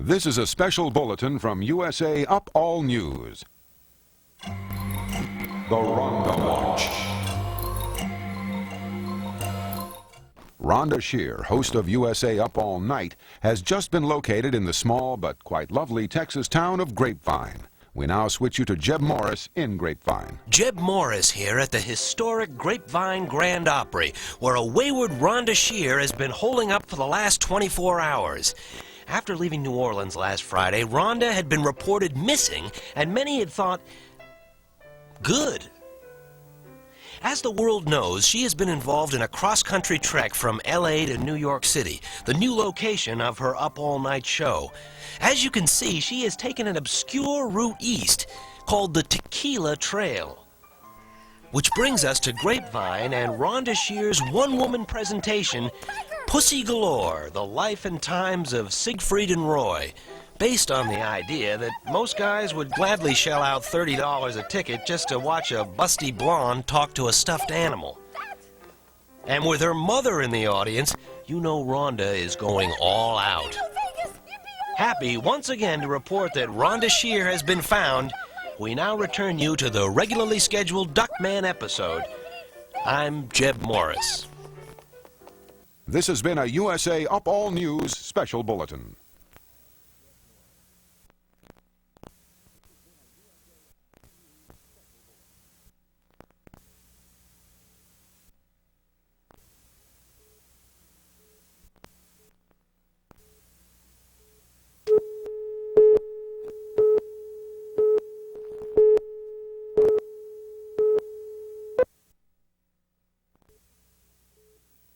This is a special bulletin from USA Up All News. The Rhonda Watch. Rhonda Shear, host of USA Up All Night, has just been located in the small but quite lovely Texas town of Grapevine. We now switch you to Jeb Morris in Grapevine. Jeb Morris here at the historic Grapevine Grand Opry, where a wayward Rhonda Shear has been holding up for the last 24 hours. After leaving New Orleans last Friday, Rhonda had been reported missing, and many had thought, good. As the world knows, she has been involved in a cross-country trek from L.A. to New York City, the new location of her Up All Night show. As you can see, she has taken an obscure route east called the Tequila Trail. Which brings us to Grapevine and Rhonda Shear's one-woman presentation, Pussy Galore, The Life and Times of Siegfried and Roy, based on the idea that most guys would gladly shell out $30 a ticket just to watch a busty blonde talk to a stuffed animal. And with her mother in the audience, you know Rhonda is going all out. Happy once again to report that Rhonda Shear has been found, we now return you to the regularly scheduled Duckman episode. I'm Jeb Morris. This has been a USA Up All News special bulletin.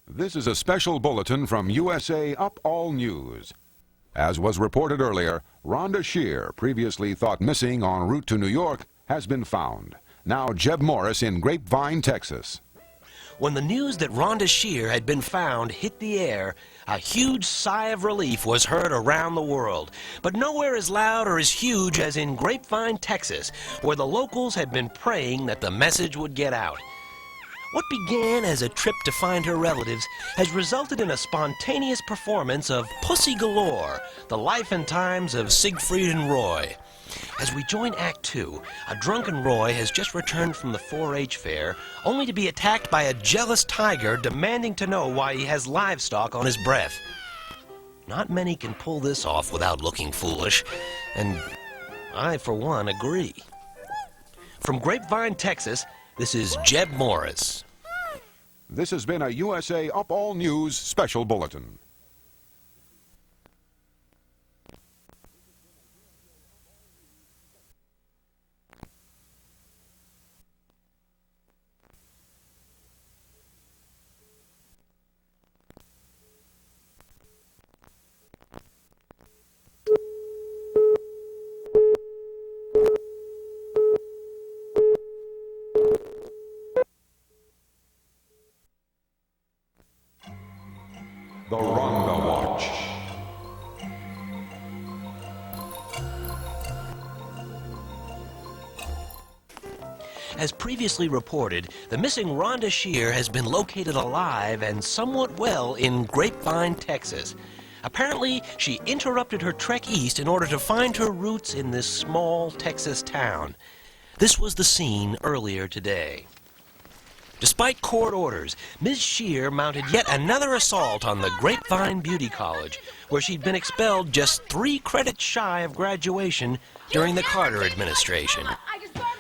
This is a special bulletin from USA Up All News. As was reported earlier, Rhonda Shear, previously thought missing en route to New York, has been found. Now Jeb Morris in Grapevine, Texas. When the news that Rhonda Shear had been found hit the air, a huge sigh of relief was heard around the world. But nowhere as loud or as huge as in Grapevine, Texas, where the locals had been praying that the message would get out. What began as a trip to find her relatives has resulted in a spontaneous performance of Pussy Galore, The Life and Times of Siegfried and Roy. As we join Act 2, a drunken Roy has just returned from the 4-H fair, only to be attacked by a jealous tiger demanding to know why he has livestock on his breath. Not many can pull this off without looking foolish, and I, for one, agree. From Grapevine, Texas, this is Jeb Morris. This has been a USA Up All News special bulletin. The Rhonda Watch. As previously reported, the missing Rhonda Shear has been located alive and somewhat well in Grapevine, Texas. Apparently, she interrupted her trek east in order to find her roots in this small Texas town. This was the scene earlier today. Despite court orders, Ms. Shear mounted yet another assault on the Grapevine Beauty College, where she'd been expelled just 3 credits shy of graduation during the Carter administration.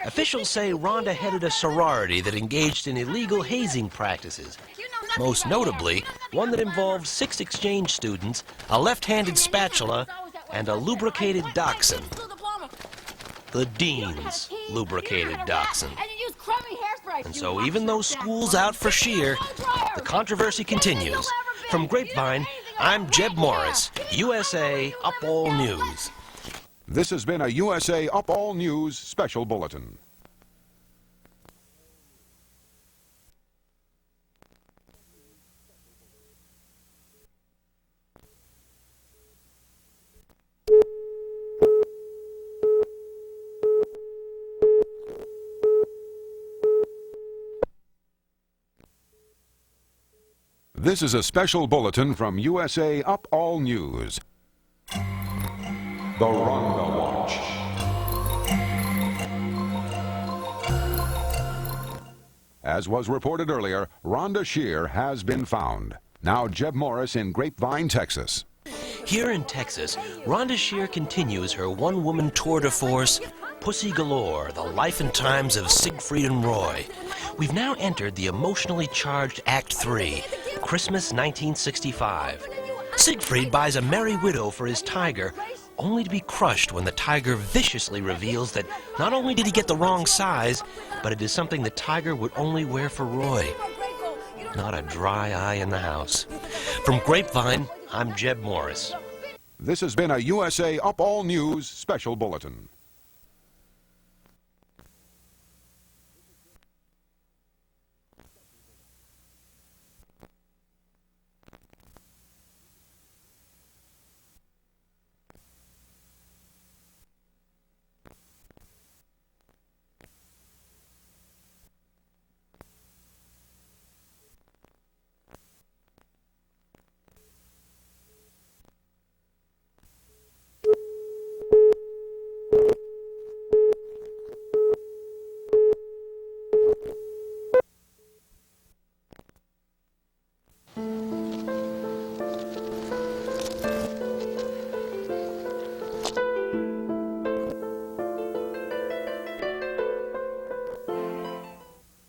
Officials say Rhonda headed a sorority that engaged in illegal hazing practices, most notably one that involved 6 exchange students, a left-handed spatula, and a lubricated dachshund. The dean's lubricated dachshund. And so even though school's out for Shear, the controversy continues. From Grapevine, I'm Jeb Morris, USA Up All News. This has been a USA Up All News special bulletin. This is a special bulletin from USA Up All News. The Rhonda Watch. As was reported earlier, Rhonda Shear has been found. Now Jeb Morris in Grapevine, Texas. Here in Texas, Rhonda Shear continues her one-woman tour de force, Pussy Galore, the life and times of Siegfried and Roy. We've now entered the emotionally charged Act 3, Christmas 1965. Siegfried buys a merry widow for his tiger, only to be crushed when the tiger viciously reveals that not only did he get the wrong size, but it is something the tiger would only wear for Roy. Not a dry eye in the house. From Grapevine, I'm Jeb Morris. This has been a USA Up All News special bulletin.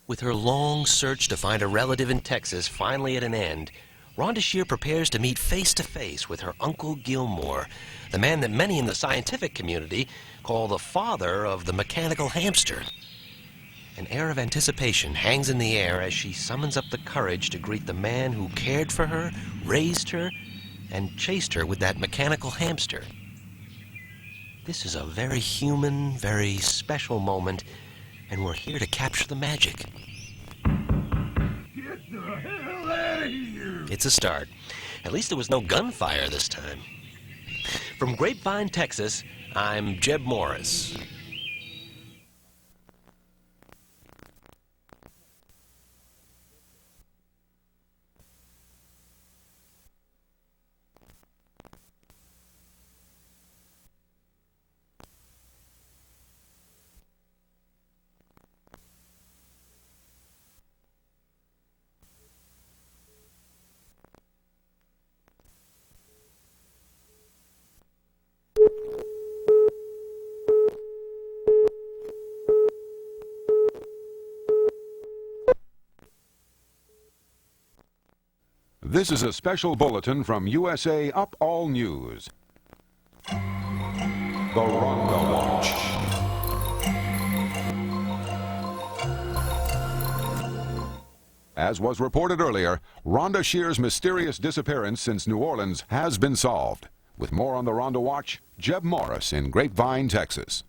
With her long search to find a relative in Texas finally at an end, Rhonda Shear prepares to meet face-to-face with her Uncle Gilmore, the man that many in the scientific community call the father of the mechanical hamster. An air of anticipation hangs in the air as she summons up the courage to greet the man who cared for her, raised her, and chased her with that mechanical hamster. This is a very human, very special moment, and we're here to capture the magic. Get the hell out of here! It's a start. At least there was no gunfire this time. From Grapevine, Texas, I'm Jeb Morris. This is a special bulletin from USA Up All News. The Rhonda Watch. As was reported earlier, Rhonda Shear's mysterious disappearance since New Orleans has been solved. With more on the Rhonda Watch, Jeb Morris in Grapevine, Texas.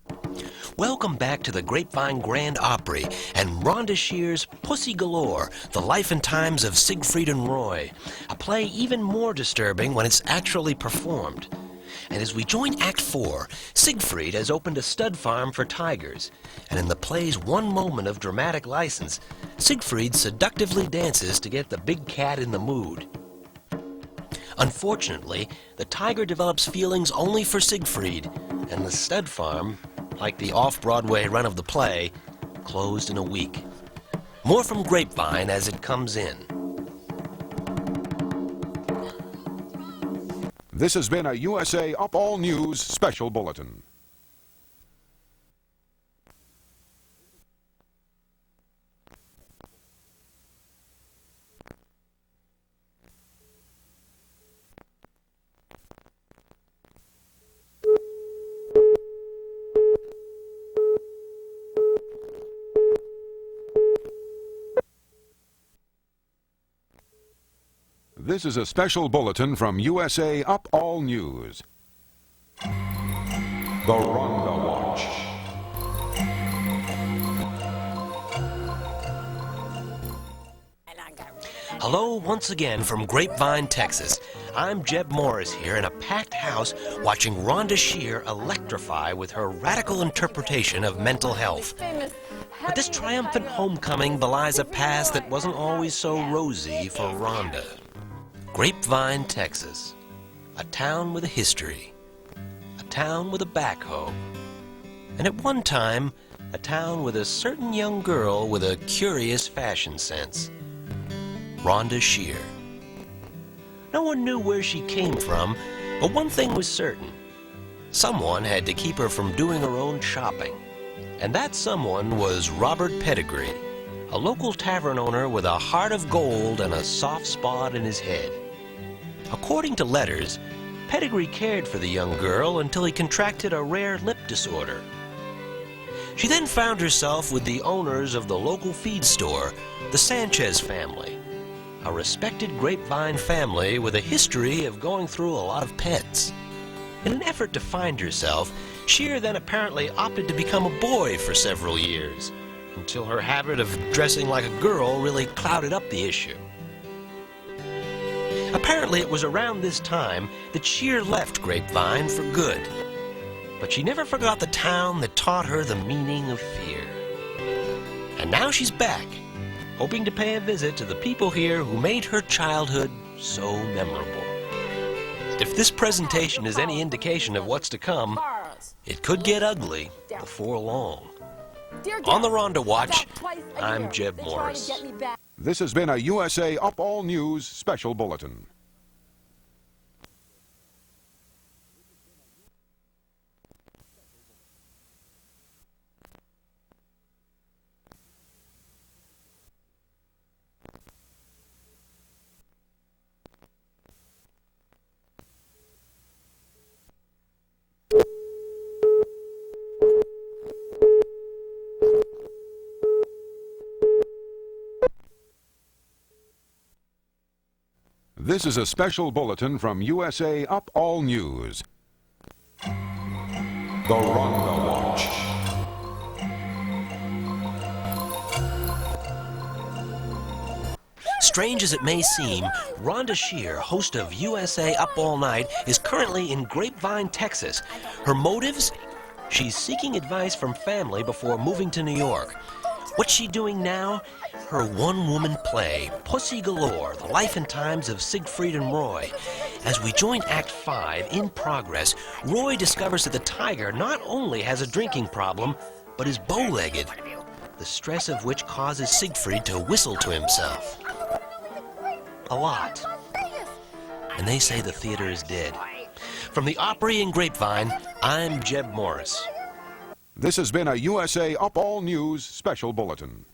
Welcome back to the Grapevine Grand Opry and Rhonda Shear's Pussy Galore, the life and times of Siegfried and Roy, a play even more disturbing when it's actually performed. And as we join Act 4, Siegfried has opened a stud farm for tigers, and in the play's one moment of dramatic license, Siegfried seductively dances to get the big cat in the mood. Unfortunately, the tiger develops feelings only for Siegfried, and the stud farm, like the off-Broadway run of the play, closed in a week. More from Grapevine as it comes in. This has been a USA Up All News special bulletin. This is a special bulletin from USA Up All News. The Rhonda Watch. Hello once again from Grapevine, Texas. I'm Jeb Morris here in a packed house watching Rhonda Shear electrify with her radical interpretation of mental health. But this triumphant homecoming belies a past that wasn't always so rosy for Rhonda. Grapevine, Texas. A town with a history. A town with a backhoe. And at one time, a town with a certain young girl with a curious fashion sense. Rhonda Shear. No one knew where she came from, but one thing was certain. Someone had to keep her from doing her own shopping. And that someone was Robert Pettigrew, a local tavern owner with a heart of gold and a soft spot in his head. According to letters, Pettigrew cared for the young girl until he contracted a rare lip disorder. She then found herself with the owners of the local feed store, the Sanchez family, a respected grapevine family with a history of going through a lot of pets. In an effort to find herself, Shear then apparently opted to become a boy for several years, until her habit of dressing like a girl really clouded up the issue. Apparently it was around this time that Shear left Grapevine for good, but she never forgot the town that taught her the meaning of fear. And now she's back, hoping to pay a visit to the people here who made her childhood so memorable. If this presentation is any indication of what's to come, it could get ugly before long. On the Rhonda Watch, I'm Jeb Morris. This has been a USA Up All News special bulletin. This is a special bulletin from USA Up All News. The Rhonda Watch. Strange as it may seem, Rhonda Shear, host of USA Up All Night, is currently in Grapevine, Texas. Her motives? She's seeking advice from family before moving to New York. What's she doing now? Her one-woman play, Pussy Galore, The Life and Times of Siegfried and Roy. As we join Act 5, in progress, Roy discovers that the tiger not only has a drinking problem, but is bow-legged, the stress of which causes Siegfried to whistle to himself. A lot. And they say the theater is dead. From the Opry in Grapevine, I'm Jeb Morris. This has been a USA Up All News special bulletin.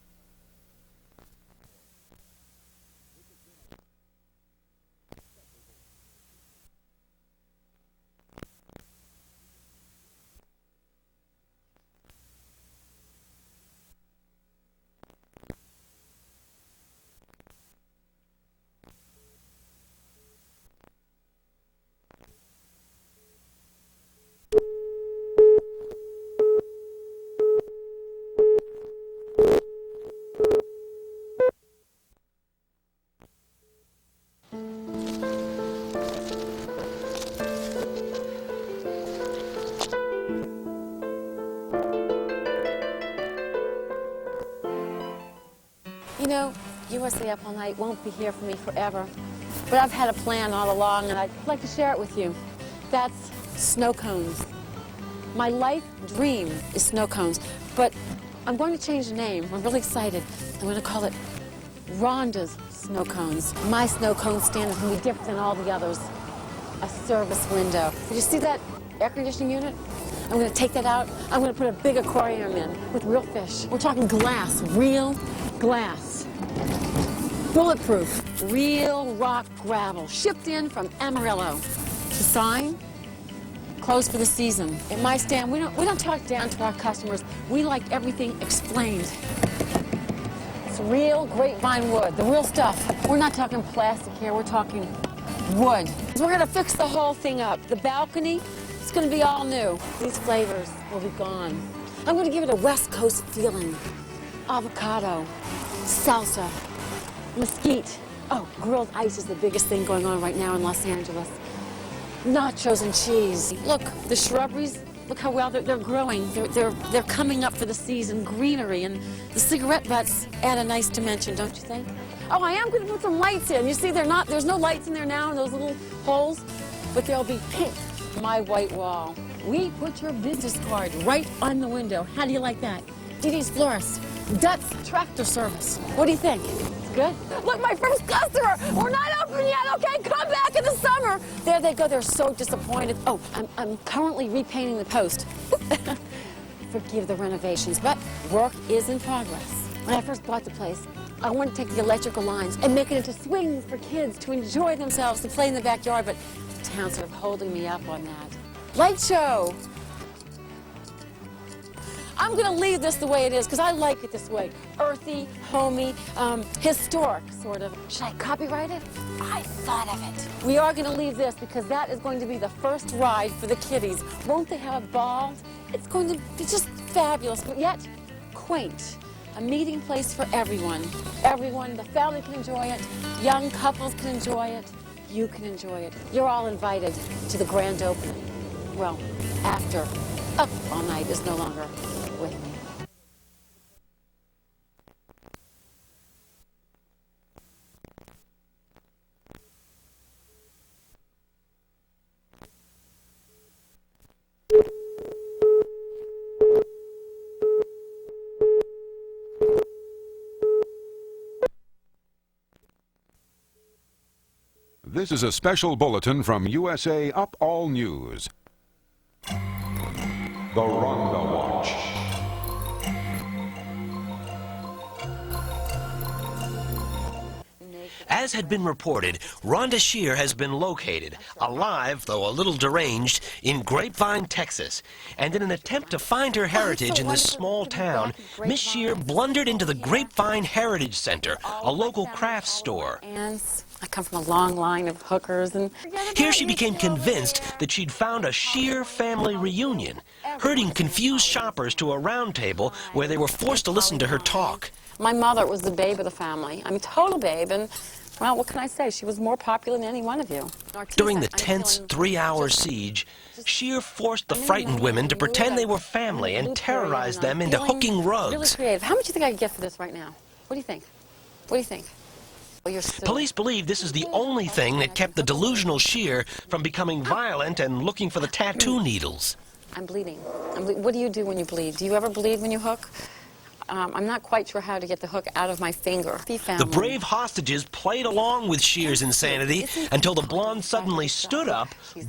You know, USA Up All Night won't be here for me forever, but I've had a plan all along, and I'd like to share it with you. That's snow cones. My life dream is snow cones, but I'm going to change the name. I'm really excited. I'm going to call it Rhonda's Snow Cones. My snow cone stand is going to be different than all the others. A service window. Did you see that air conditioning unit? I'm going to take that out. I'm going to put a big aquarium in with real fish. We're talking glass, real glass. Bulletproof, real rock gravel, shipped in from Amarillo. The sign, closed for the season. At my stand, we don't talk down to our customers. We like everything explained. It's real grapevine wood, the real stuff. We're not talking plastic here, we're talking wood. We're gonna fix the whole thing up. The balcony, it's gonna be all new. These flavors will be gone. I'm gonna give it a West Coast feeling. Avocado, salsa, mesquite. Oh, grilled ice is the biggest thing going on right now in Los Angeles. Nachos and cheese. Look, the shrubberies, look how well they're growing. They're coming up for the season. Greenery, and the cigarette butts add a nice dimension, don't you think? Oh, I am going to put some lights in. You see, there's no lights in there now in those little holes, but there'll be pink my white wall. We put your business card right on the window. How do you like that? DD's Florist, Dut's Tractor Service. What do you think? It's good? Look, my first customer. We're not open yet, okay? Come back in the summer. There they go. They're so disappointed. Oh, I'm currently repainting the post. Forgive the renovations, but work is in progress. When I first bought the place, I wanted to take the electrical lines and make it into swings for kids to enjoy themselves, to play in the backyard, but the town's sort of holding me up on that. Light show. I'm going to leave this the way it is because I like it this way. Earthy, homey, historic, sort of. Should I copyright it? I thought of it. We are going to leave this because that is going to be the first ride for the kiddies. Won't they have balls? It's going to be just fabulous, but yet quaint. A meeting place for everyone. Everyone, the family can enjoy it. Young couples can enjoy it. You can enjoy it. You're all invited to the grand opening. Well, after Up All Night is no longer with me. This is a special bulletin from USA Up All News. The Rhonda Watch. As had been reported, Rhonda Shear has been located, alive though a little deranged, in Grapevine, Texas. And in an attempt to find her heritage in this small town, Miss Shear blundered into the Grapevine Heritage Center, a local crafts store. I come from a long line of hookers, and Here she became convinced that she'd found a Shear family reunion, herding confused shoppers to a round table where they were forced to listen to her talk. my mother was the babe of the family. I mean, total babe, and well, what can I say? She was more popular than any one of you. During the tense 3-hour siege, Shear forced the frightened women to pretend they were family and terrorized them into hooking Really rugs. creative. How much do you think I could get for this right now? What do you think? What do you think? Well, you're still... Police believe this is the only thing that kept the delusional Shear from becoming violent and looking for the tattoo needles. I'm bleeding. What do you do when you bleed? Do you ever bleed when you hook? I'm not quite sure how to get the hook out of my finger. The brave hostages played along with Shear's insanity until the blonde suddenly stood up,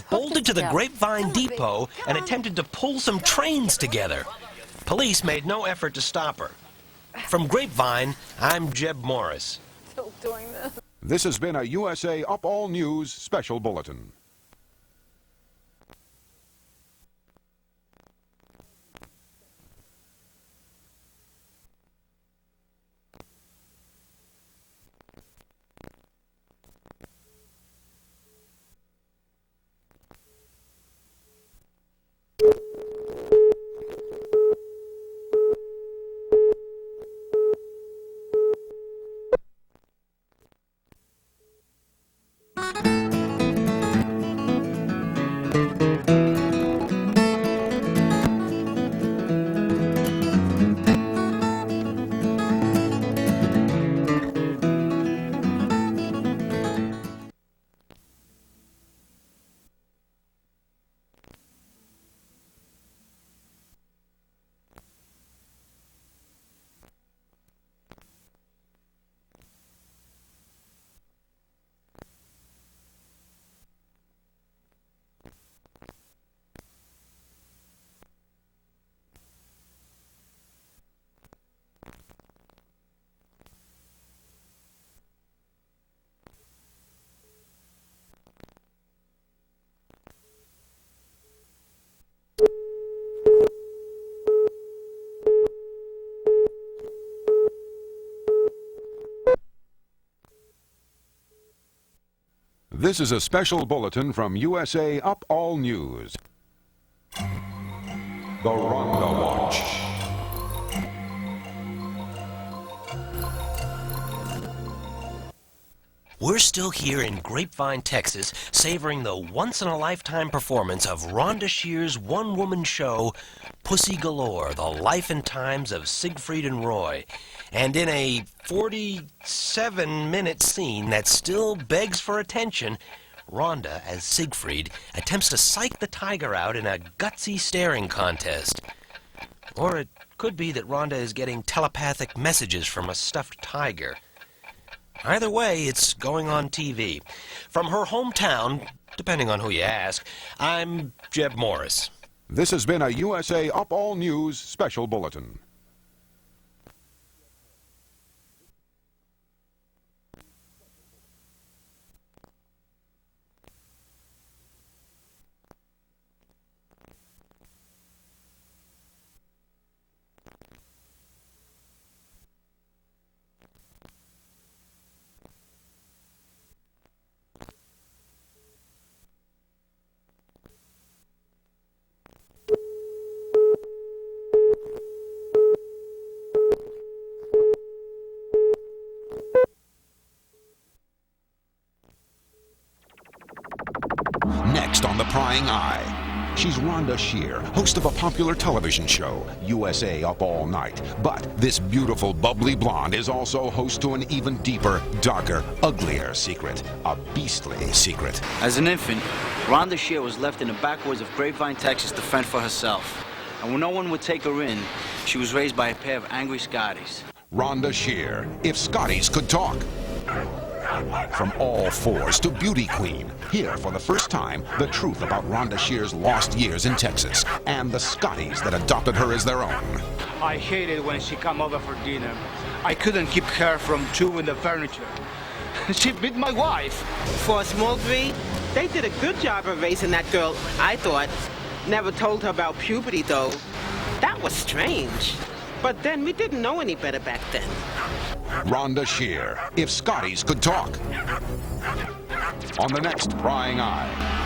bolted to the Grapevine Depot, and attempted to pull some trains together. Police made no effort to stop her. From Grapevine, I'm Jeb Morris. Still doing this. This has been a USA Up All News special bulletin. This is a special bulletin from USA Up All News. The Rhonda Watch. We're still here in Grapevine, Texas, savoring the once-in-a-lifetime performance of Rhonda Shear's one-woman show, Pussy Galore, The Life and Times of Siegfried and Roy. And in a 47-minute scene that still begs for attention, Rhonda, as Siegfried, attempts to psych the tiger out in a gutsy staring contest. Or it could be that Rhonda is getting telepathic messages from a stuffed tiger. Either way, it's going on TV. From her hometown, depending on who you ask, I'm Jeb Morris. This has been a USA Up All News special bulletin. Next on The Prying Eye, she's Rhonda Shear, host of a popular television show, USA Up All Night. But this beautiful, bubbly blonde is also host to an even deeper, darker, uglier secret. A beastly secret. As an infant, Rhonda Shear was left in the backwoods of Grapevine, Texas to fend for herself. And when no one would take her in, she was raised by a pair of angry Scotties. Rhonda Shear, if Scotties could talk. From all fours to beauty queen, here for the first time, the truth about Rhonda Shear's lost years in Texas and the Scotties that adopted her as their own. I hated when she come over for dinner. I couldn't keep her from chewing the furniture. She beat my wife. For a small breed, they did a good job of raising that girl, I thought. Never told her about puberty, though. That was strange. But then we didn't know any better back then. Rhonda Shear, if Scotties could talk. On the next Prying Eye.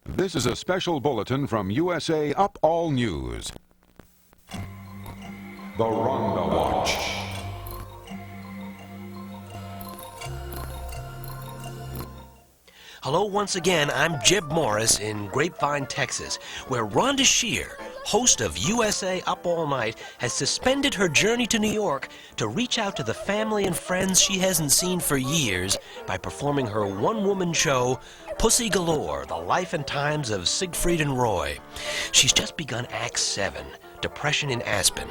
This is a special bulletin from USA Up All News. The Rhonda Watch. Hello once again, I'm Jeb Morris in Grapevine, Texas, where Rhonda Shear, host of USA Up All Night, has suspended her journey to New York to reach out to the family and friends she hasn't seen for years by performing her one-woman show, Pussy Galore, The Life and Times of Siegfried and Roy. She's just begun Act 7, Depression in Aspen,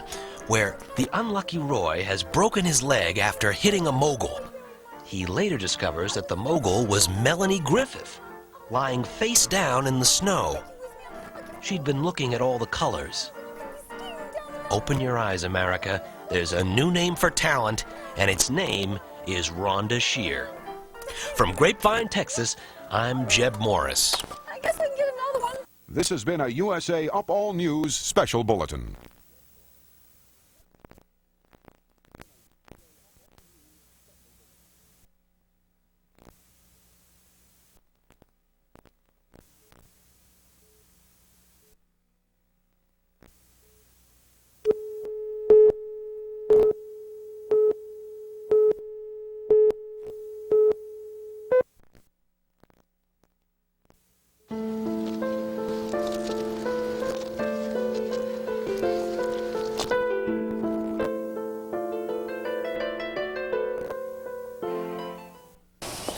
where the unlucky Roy has broken his leg after hitting a mogul. He later discovers that the mogul was Melanie Griffith, lying face down in the snow. She'd been looking at all the colors. Open your eyes, America. There's a new name for talent, and its name is Rhonda Shear. From Grapevine, Texas, I'm Jeb Morris. I guess I can get another one. This has been a USA Up All News special bulletin.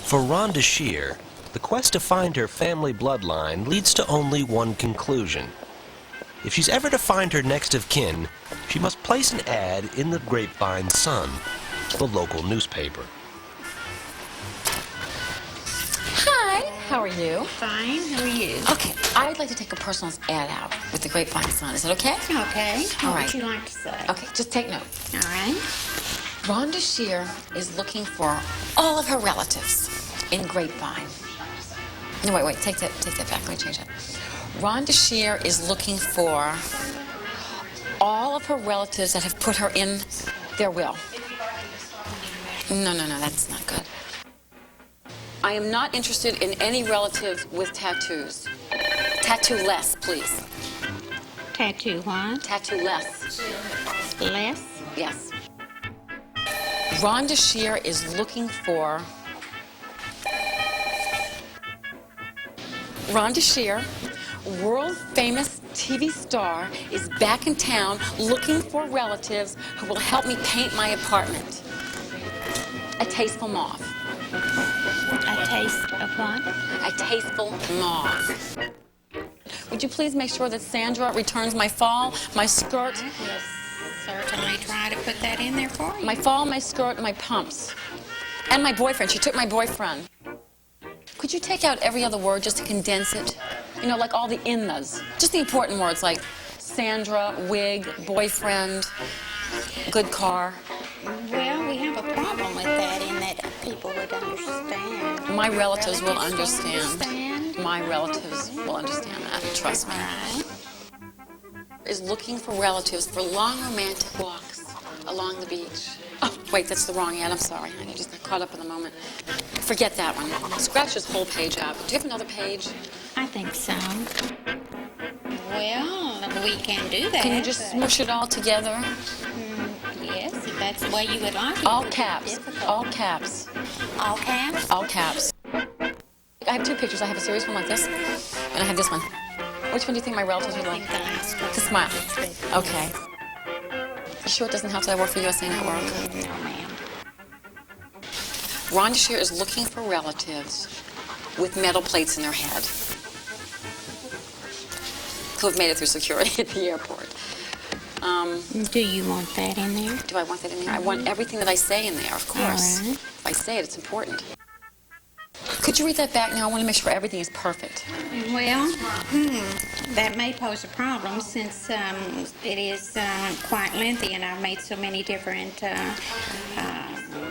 For Rhonda Shear, the quest to find her family bloodline leads to only one conclusion. If she's ever to find her next of kin, she must place an ad in the Grapevine Sun, the local newspaper. Hi, how are you? Fine, how are you? Okay, I'd like to take a personal ad out with the Grapevine Sun. Is it okay? Okay. All What right. would you like to say? Okay, just take note. All right. Rhonda Shear is looking for all of her relatives in Grapevine. No, wait, take that back. Let me change that. Rhonda Shear is looking for all of her relatives that have put her in their will. No, that's not good. I am not interested in any relatives with tattoos. Tattoo less, please. Tattoo what? Tattoo less. Less? Yes. Rhonda Shear is looking for... Rhonda Shear, world-famous TV star, is back in town looking for relatives who will help me paint my apartment. A tasteful mauve. A taste of what? A tasteful mauve. Would you please make sure that Sandra returns my fall, my skirt, Yes, certainly try to put that in there for you. my fall, my skirt, my pumps, and my boyfriend. She took my boyfriend. Could you take out every other word just to condense it? You know, like all the in-thas. Just the important words like Sandra, wig, boyfriend, good car. Well, we have a problem with that in that people would understand. My relatives will understand. understand. My relatives will understand that, trust me. Right. Is looking for relatives for long romantic walks along the beach. Oh, wait, that's the wrong ad. I'm sorry. I just got caught up in the moment. Forget that one. Scratch this whole page out. Do you have another page? I think so. Well, we can do that. Can you just but- smush it all together? Yes, if that's the way you would like it. All It would be caps. difficult. All caps. All caps? All caps. I have two pictures. I have a serious one like this, and I have this one. Which one do you think my relatives would I like? think the last one. To smile. Okay. You sure it doesn't help that I work for USA Network? No, ma'am. Rhonda Shear is looking for relatives with metal plates in their head who have made it through security at the airport. Do you want that in there? Do I want that in there? I want everything that I say in there, of course. All right. If I say it, it's important. Could you read that back now? I want to make sure everything is perfect. Well, that may pose a problem since it is quite lengthy and I've made so many different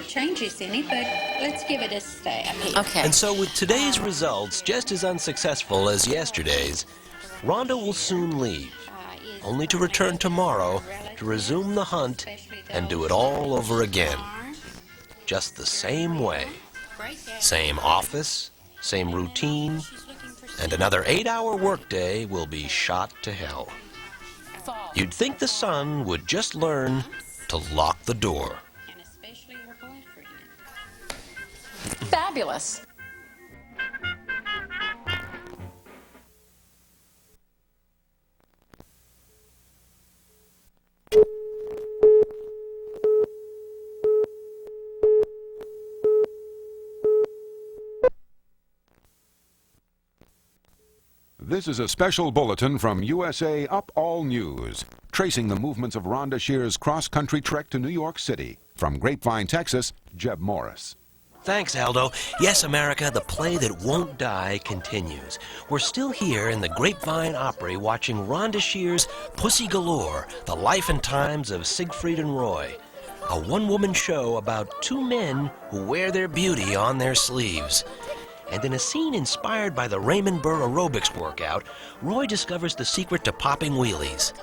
changes in it, but let's give it a stab here. Okay. And so with today's results just as unsuccessful as yesterday's, Rhonda will soon leave, only to return tomorrow to resume the hunt and do it all over again. Just the same way. Same office, same routine, and another 8-hour workday will be shot to hell. You'd think the son would just learn to lock the door. And especially her boyfriend. Fabulous. This is a special bulletin from USA Up All News, tracing the movements of Rhonda Shear's cross-country trek to New York City. From Grapevine, Texas, Jeb Morris. Thanks, Aldo. Yes, America, the play that won't die continues. We're still here in the Grapevine Opry watching Rhonda Shear's Pussy Galore, the life and times of Siegfried and Roy. A one-woman show about two men who wear their beauty on their sleeves. And in a scene inspired by the Raymond Burr aerobics workout, Roy discovers the secret to popping wheelies.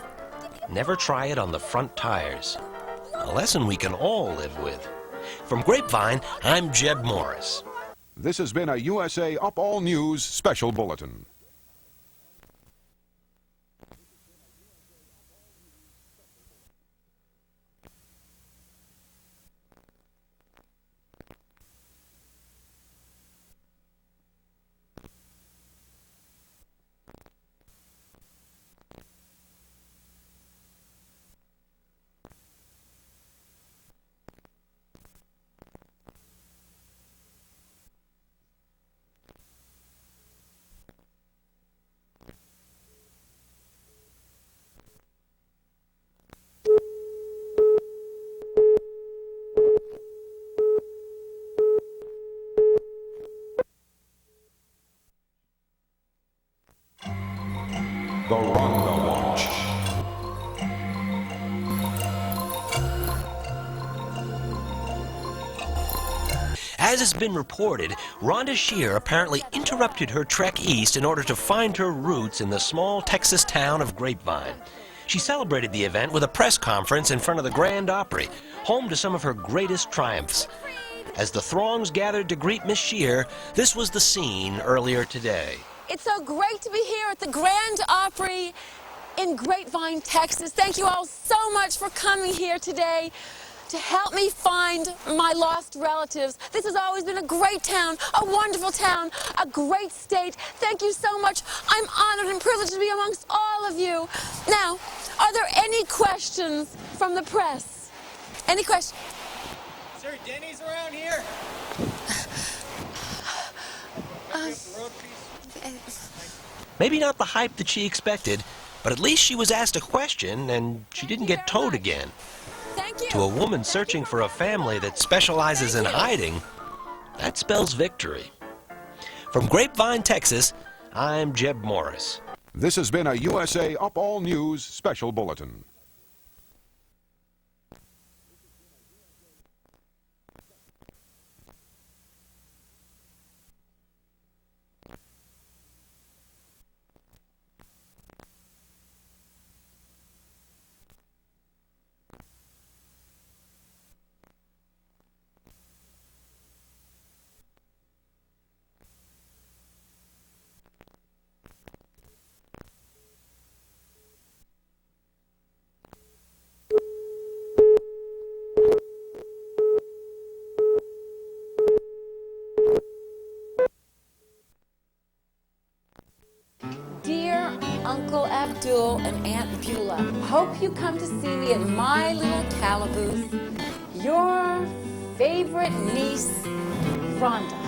Never try it on the front tires. A lesson we can all live with. From Grapevine, I'm Jeb Morris. This has been a USA Up All News special bulletin. The Rhonda Watch. As has been reported, Rhonda Shear apparently interrupted her trek east in order to find her roots in the small Texas town of Grapevine. She celebrated the event with a press conference in front of the Grand Opry, home to some of her greatest triumphs. As the throngs gathered to greet Miss Shear, this was the scene earlier today. It's so great to be here at the Grand Opry in Grapevine, Texas. Thank you all so much for coming here today to help me find my lost relatives. This has always been a great town, a wonderful town, a great state. Thank you so much. I'm honored and privileged to be amongst all of you. Now, are there any questions from the press? Any questions? Is there Denny's around here? Maybe not the hype that she expected, but at least she was asked a question and she didn't get towed again. Thank you. To a woman searching for a family that specializes in hiding, that spells victory. From Grapevine, Texas, I'm Jeb Morris. This has been a USA Up All News special bulletin. Dear Uncle Abdul and Aunt Beulah, hope you come to see me at my little calaboose. Your favorite niece, Rhonda.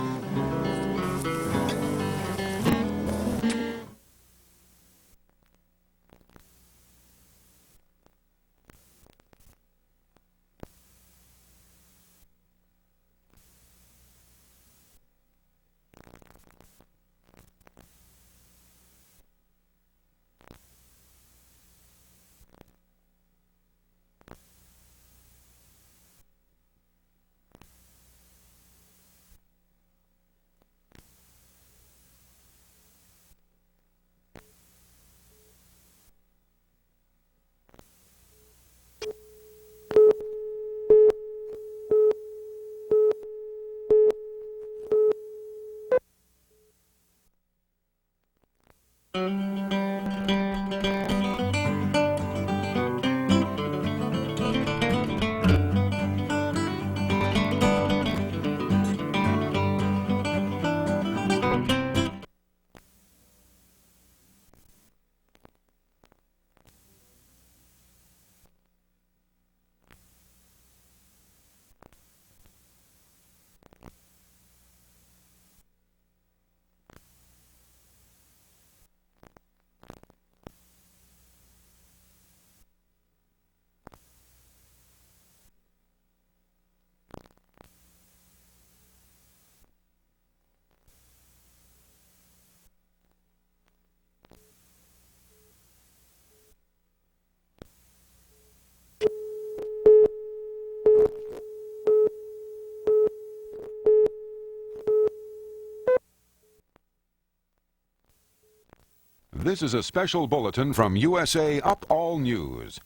This is a special bulletin from USA Up All News.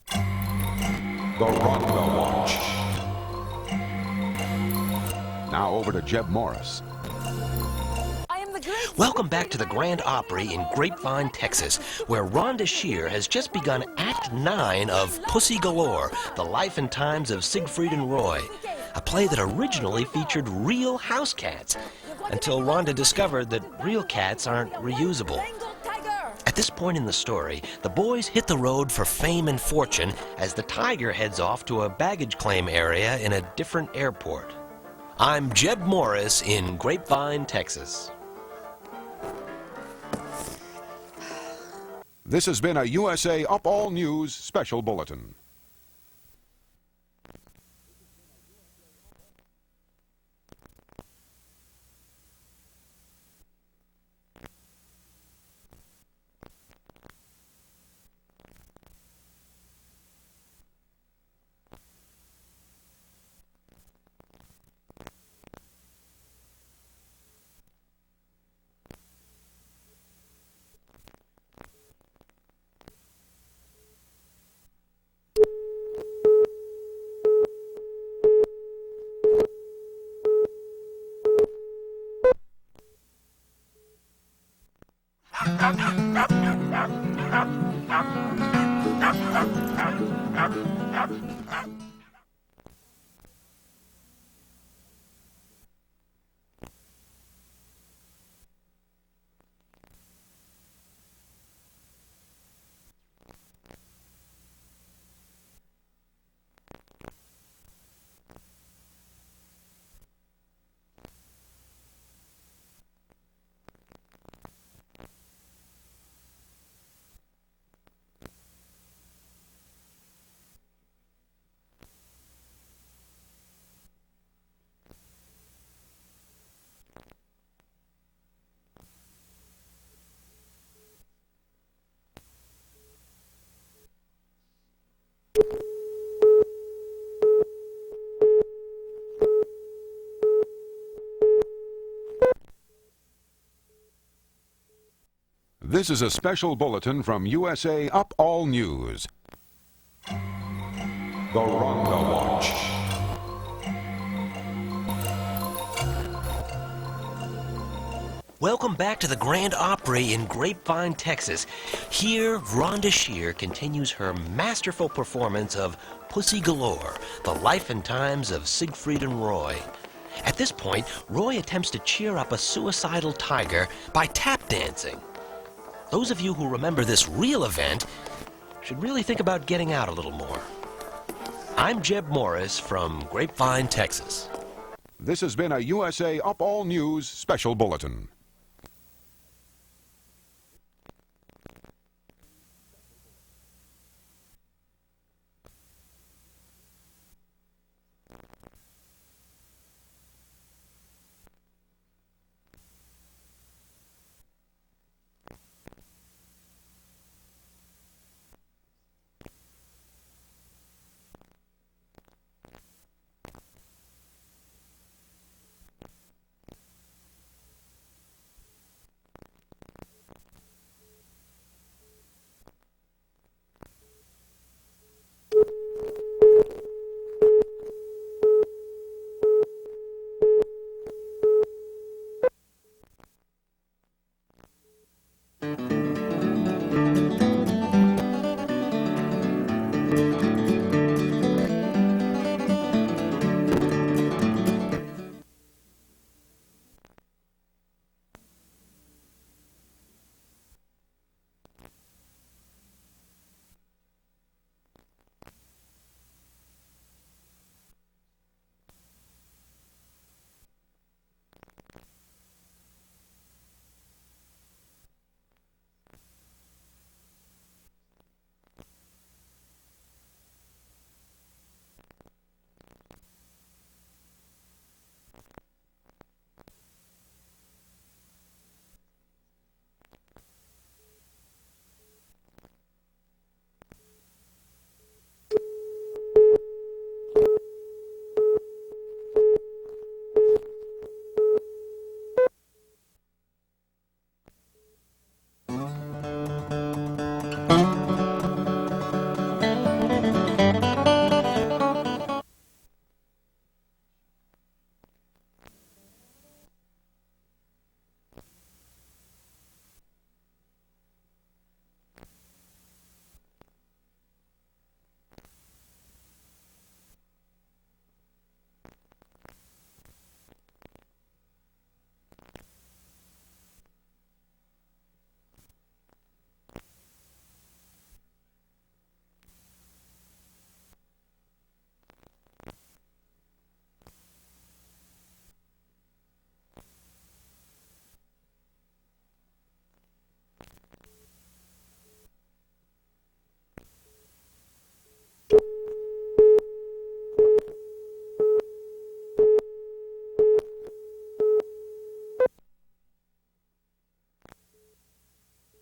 The Rhonda Watch. Now over to Jeb Morris. Welcome back to the Grand Opry in Grapevine, Texas, where Rhonda Shear has just begun Act 9 of Pussy Galore, The Life and Times of Siegfried and Roy, a play that originally featured real house cats, until Rhonda discovered that real cats aren't reusable. At this point in the story, the boys hit the road for fame and fortune as the tiger heads off to a baggage claim area in a different airport. I'm Jeb Morris in Grapevine, Texas. This has been a USA Up All News special bulletin. This is a special bulletin from USA Up All News. The Rhonda Watch. Welcome back to the Grand Opry in Grapevine, Texas. Here, Rhonda Shear continues her masterful performance of Pussy Galore, the life and times of Siegfried and Roy. At this point, Roy attempts to cheer up a suicidal tiger by tap dancing. Those of you who remember this real event should really think about getting out a little more. I'm Jeb Morris from Grapevine, Texas. This has been a USA Up All News special bulletin.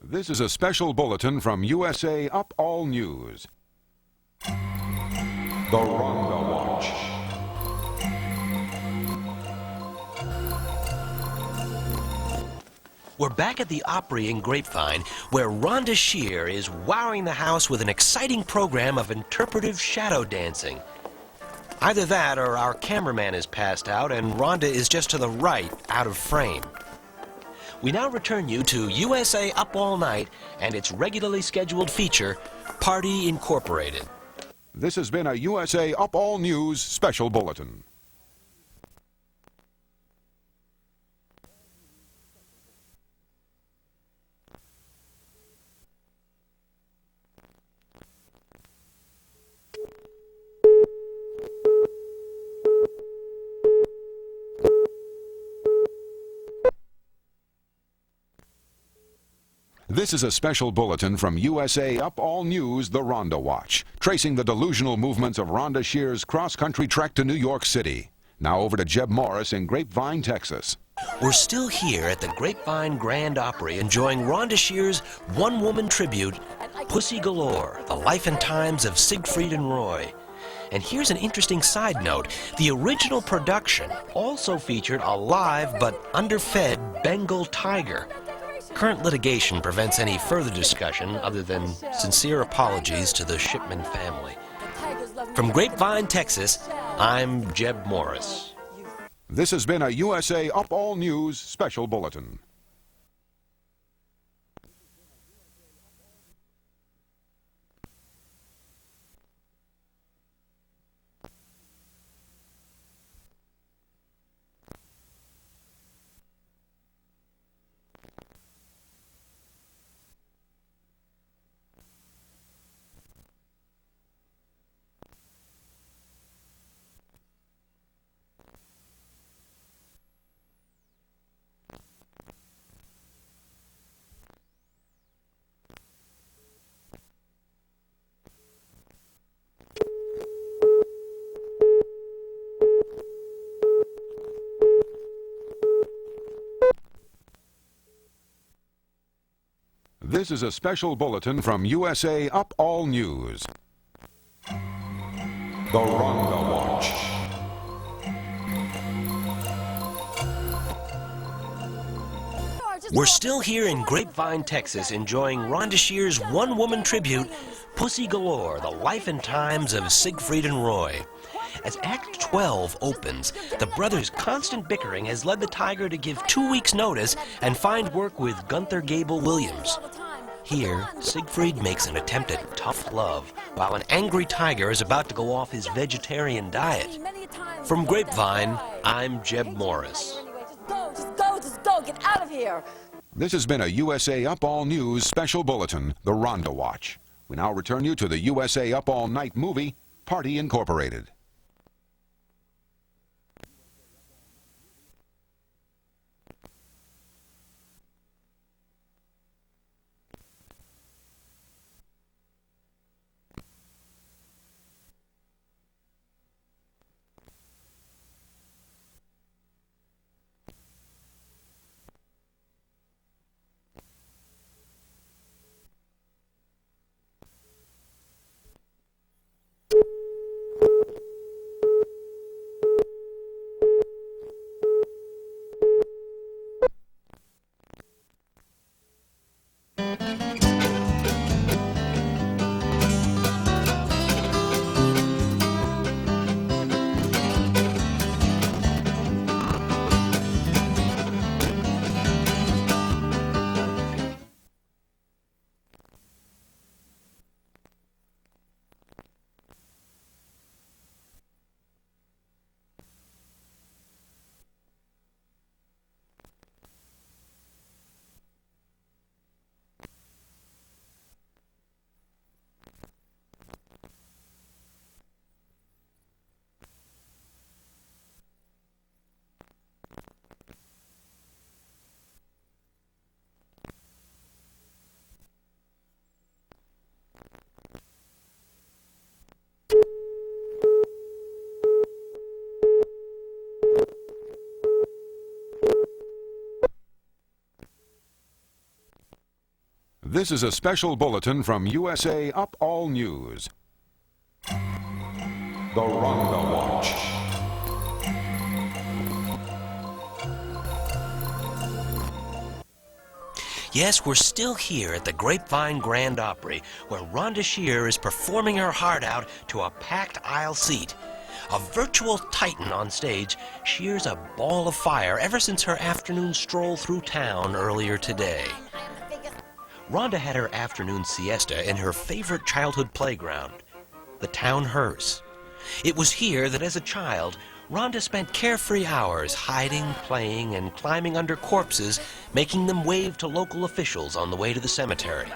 This is a special bulletin from USA Up All News. The Rhonda Watch. We're back at the Opry in Grapevine, where Rhonda Shear is wowing the house with an exciting program of interpretive shadow dancing. Either that or our cameraman is passed out and Rhonda is just to the right, out of frame. We now return you to USA Up All Night and its regularly scheduled feature, Party Incorporated. This has been a USA Up All News special bulletin. This is a special bulletin from USA Up All News, the Rhonda Watch, tracing the delusional movements of Rhonda Shear's cross-country trek to New York City. Now over to Jeb Morris in Grapevine, Texas. We're still here at the Grapevine Grand Opry enjoying Rhonda Shear's one-woman tribute, Pussy Galore, The Life and Times of Siegfried and Roy. And here's an interesting side note. The original production also featured a live but underfed Bengal tiger. Current litigation prevents any further discussion other than sincere apologies to the Shipman family. From Grapevine, Texas, I'm Jeb Morris. This has been a USA Up All News special bulletin. This is a special bulletin from USA Up All News. The Rhonda Watch. We're still here in Grapevine, Texas, enjoying Rhonda Shear's one-woman tribute, Pussy Galore, The Life and Times of Siegfried and Roy. As Act 12 opens, the brothers' constant bickering has led the tiger to give 2 weeks' notice and find work with Gunther Gable Williams. Here, Siegfried makes an attempt at tough love, while an angry tiger is about to go off his vegetarian diet. From Grapevine, I'm Jeb Morris. Just go, get out of here. This has been a USA Up All News special bulletin, The Rhonda Watch. We now return you to the USA Up All Night movie, Party Incorporated. This is a special bulletin from USA Up All News. The Rhonda Watch. Yes, we're still here at the Grapevine Grand Opry, where Rhonda Shear is performing her heart out to a packed aisle seat. A virtual titan on stage, Shear's a ball of fire ever since her afternoon stroll through town earlier today. Rhonda had her afternoon siesta in her favorite childhood playground, the town hearse. It was here that as a child, Rhonda spent carefree hours hiding, playing, and climbing under corpses, making them wave to local officials on the way to the cemetery.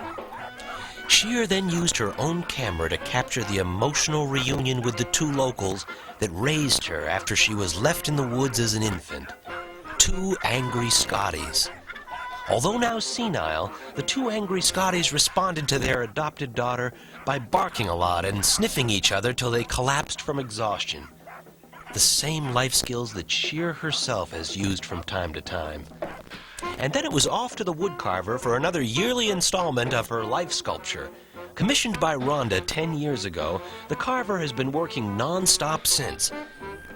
Shear then used her own camera to capture the emotional reunion with the two locals that raised her after she was left in the woods as an infant. Two angry Scotties. Although now senile, the two angry Scotties responded to their adopted daughter by barking a lot and sniffing each other till they collapsed from exhaustion. The same life skills that Shear herself has used from time to time. And then it was off to the woodcarver for another yearly installment of her life sculpture. Commissioned by Rhonda 10 years ago, the carver has been working non-stop since,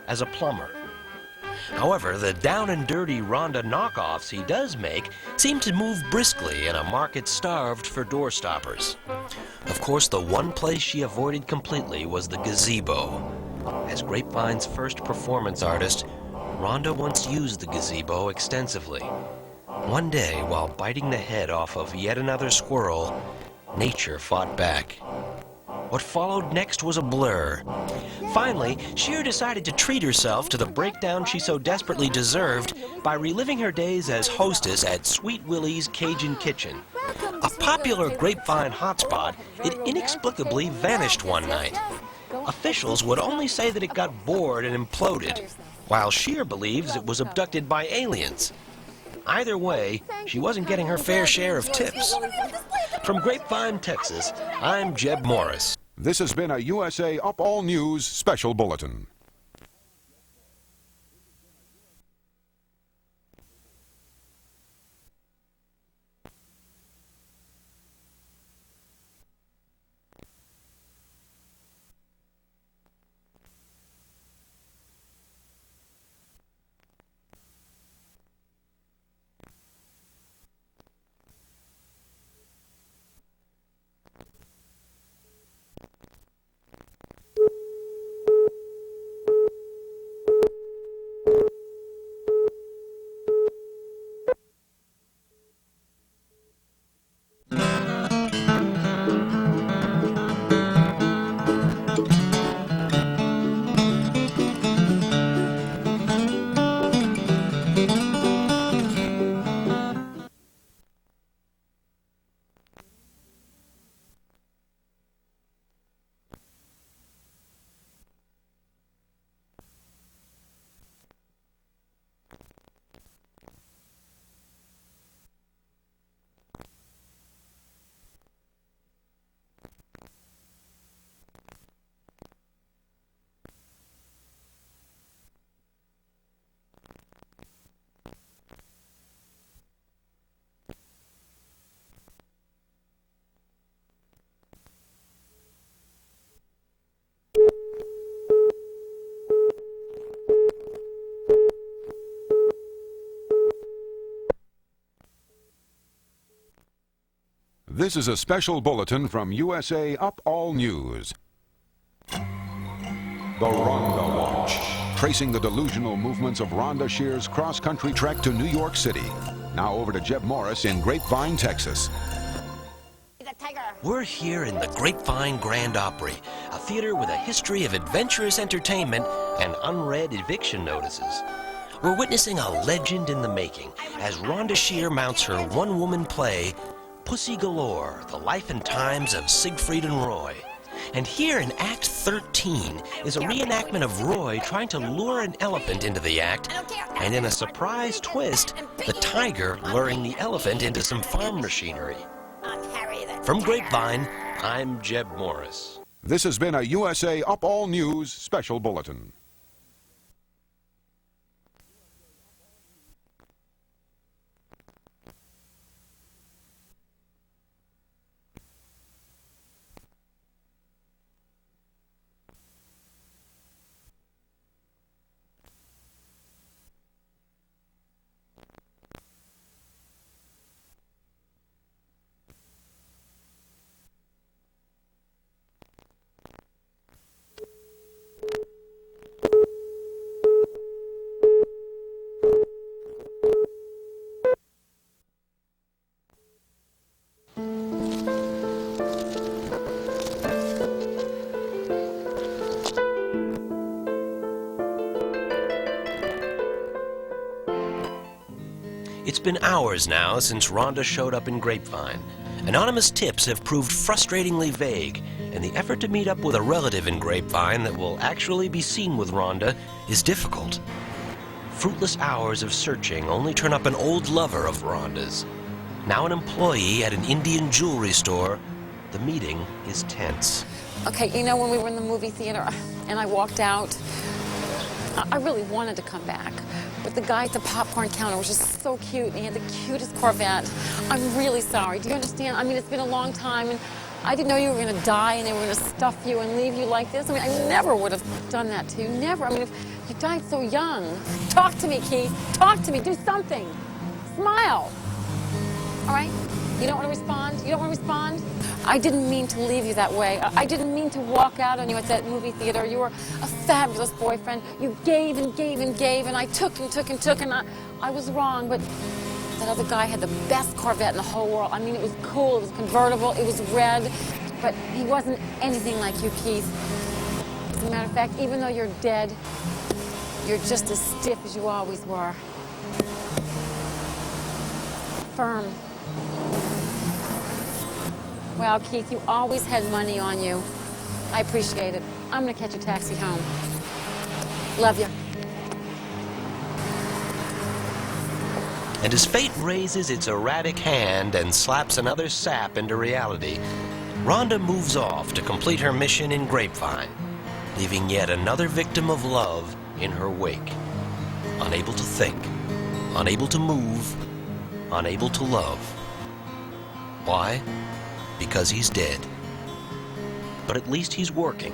as a plumber. However, the down-and-dirty Rhonda knockoffs he does make seem to move briskly in a market starved for doorstoppers. Of course, the one place she avoided completely was the gazebo. As Grapevine's first performance artist, Rhonda once used the gazebo extensively. One day, while biting the head off of yet another squirrel, nature fought back. What followed next was a blur. Finally, Shear decided to treat herself to the breakdown she so desperately deserved by reliving her days as hostess at Sweet Willie's Cajun Kitchen. A popular Grapevine hotspot, it inexplicably vanished one night. Officials would only say that it got bored and imploded, while Shear believes it was abducted by aliens. Either way, she wasn't getting her fair share of tips. From Grapevine, Texas, I'm Jeb Morris. This has been a USA Up All News special bulletin. This is a special bulletin from USA Up All News. The Rhonda Watch, tracing the delusional movements of Rhonda Shear's cross-country trek to New York City. Now over to Jeb Morris in Grapevine, Texas. We're here in the Grapevine Grand Opry, a theater with a history of adventurous entertainment and unread eviction notices. We're witnessing a legend in the making as Rhonda Shear mounts her one-woman play, Pussy Galore, The Life and Times of Siegfried and Roy. And here in Act 13 is a reenactment of Roy trying to lure an elephant into the act, and in a surprise twist, the tiger luring the elephant into some farm machinery. From Grapevine, I'm Jeb Morris. This has been a USA Up All News special bulletin. been hours now since Rhonda showed up in Grapevine. Anonymous tips have proved frustratingly vague, and the effort to meet up with a relative in Grapevine that will actually be seen with Rhonda is difficult. Fruitless hours of searching only turn up an old lover of Rhonda's. Now an employee at an Indian jewelry store, the meeting is tense. Okay, you know, when we were in the movie theater and I walked out, I really wanted to come back. But the guy at the popcorn counter was just so cute, and he had the cutest Corvette. I'm really sorry. Do you understand? I mean, it's been a long time, and I didn't know you were going to die and they were going to stuff you and leave you like this. I mean, I never would have done that to you. Never. I mean, if you died so young. Talk to me, Keith. Talk to me. Do something. Smile. All right? You don't want to respond? You don't want to respond? I didn't mean to leave you that way. I didn't mean to walk out on you at that movie theater. You were a fabulous boyfriend. You gave and gave and gave, and I took and took and took, and I was wrong, but that other guy had the best Corvette in the whole world. I mean, it was cool, it was convertible, it was red, but he wasn't anything like you, Keith. As a matter of fact, even though you're dead, you're just as stiff as you always were. Firm. Well, Keith, you always had money on you. I appreciate it. I'm gonna catch a taxi home. Love you. And as fate raises its erratic hand and slaps another sap into reality, Rhonda moves off to complete her mission in Grapevine, leaving yet another victim of love in her wake. Unable to think, unable to move, unable to love. Why? Because he's dead. But at least he's working.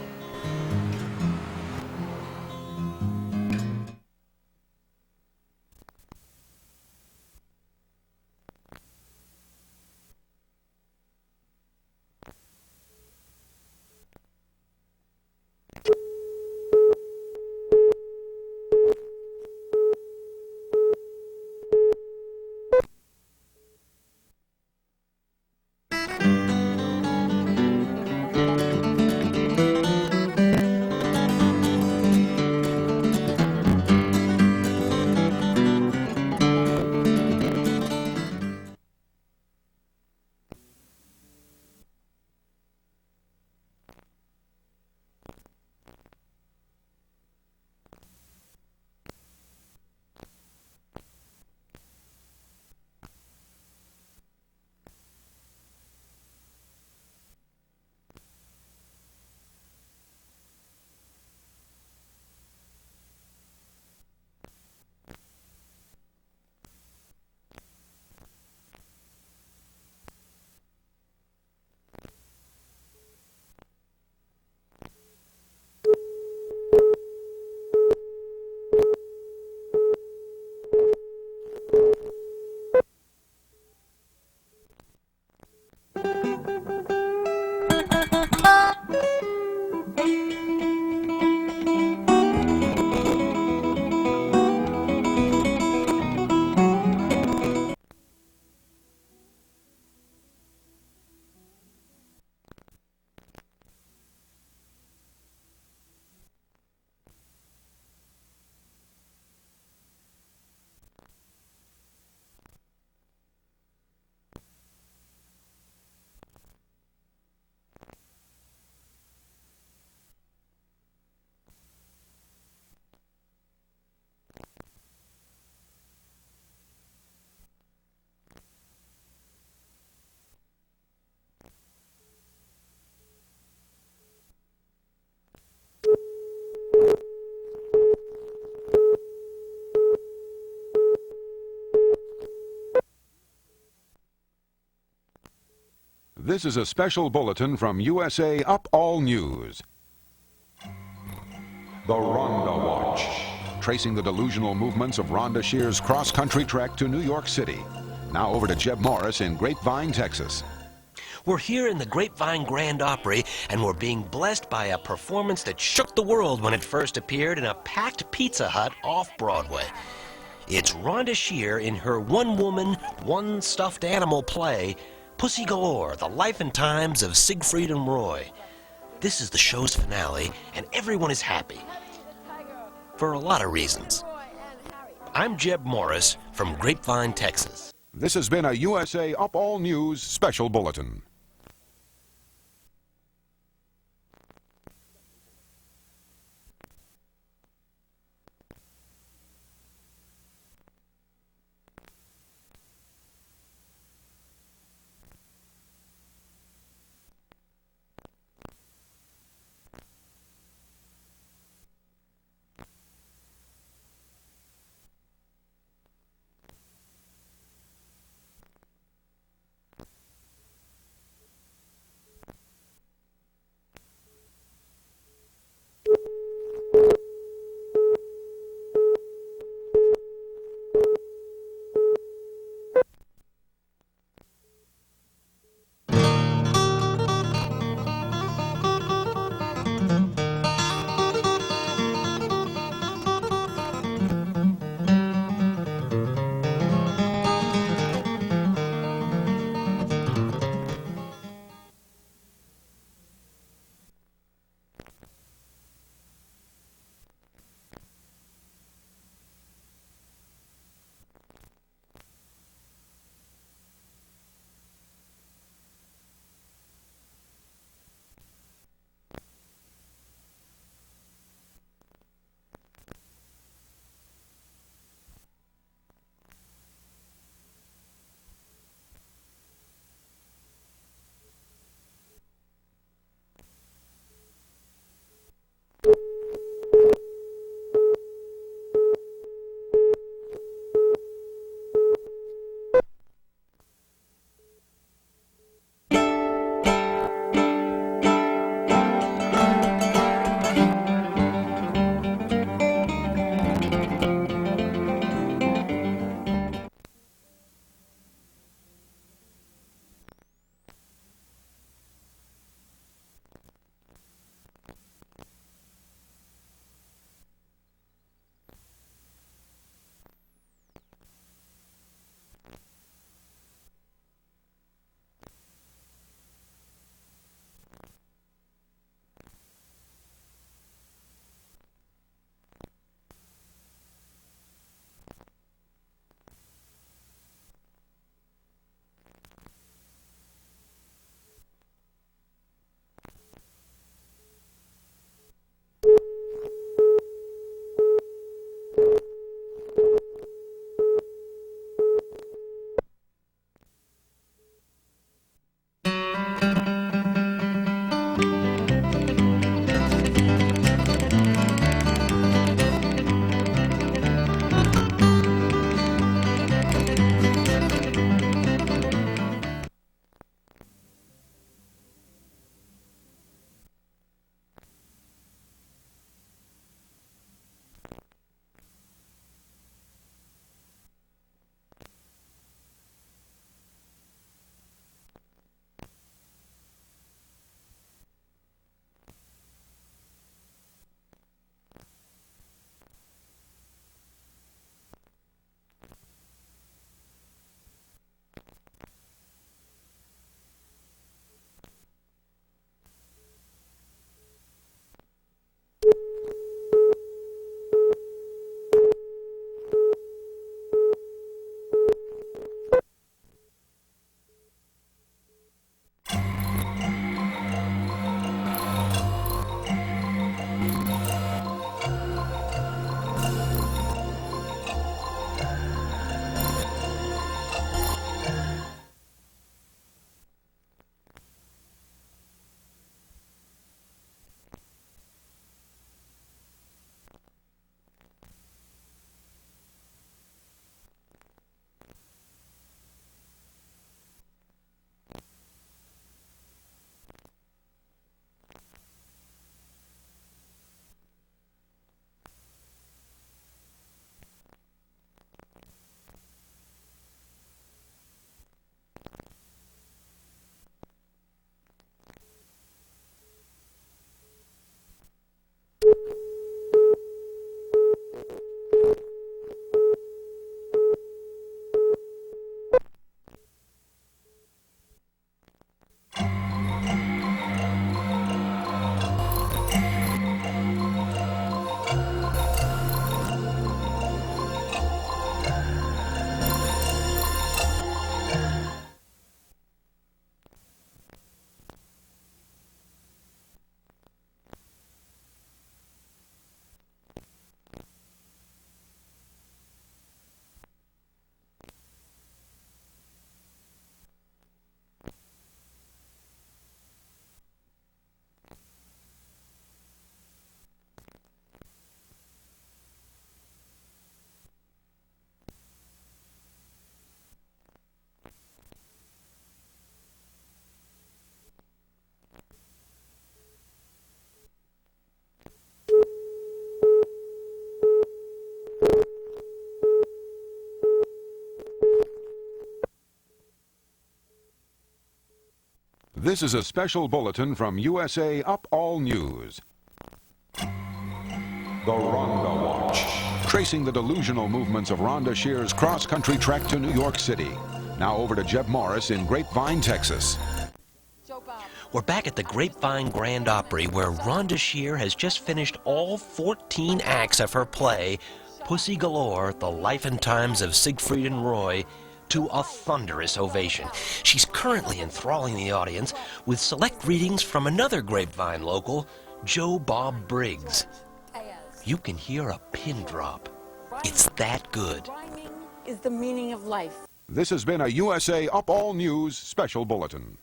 This is a special bulletin from USA Up All News. The Rhonda Watch, tracing the delusional movements of Rhonda Shear's cross-country trek to New York City. Now over to Jeb Morris in Grapevine, Texas. We're here in the Grapevine Grand Opry, and we're being blessed by a performance that shook the world when it first appeared in a packed Pizza Hut off Broadway. It's Rhonda Shear in her one-woman, one-stuffed animal play, Pussy Galore, The Life and Times of Siegfried and Roy. This is the show's finale, and everyone is happy. For a lot of reasons. I'm Jeb Morris from Grapevine, Texas. This has been a USA Up All News special bulletin. This is a special bulletin from USA Up All News. The Rhonda Watch, tracing the delusional movements of Rhonda Shear's cross-country trek to New York City. Now over to Jeb Morris in Grapevine, Texas. We're back at the Grapevine Grand Opry, where Rhonda Shear has just finished all 14 acts of her play, Pussy Galore, The Life and Times of Siegfried and Roy, to a thunderous ovation. She's currently enthralling the audience with select readings from another Grapevine local, Joe Bob Briggs. You can hear a pin drop. It's that good. Rhyming is the meaning of life. This has been a USA Up All News special bulletin.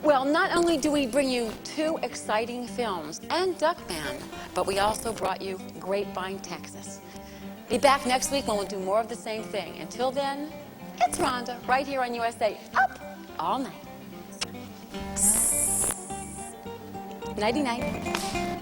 Well, not only do we bring you 2 exciting films and Duckman, but we also brought you Grapevine, Texas. Be back next week when we'll do more of the same thing. Until then, it's Rhonda, right here on USA Up All Night. Nighty-night.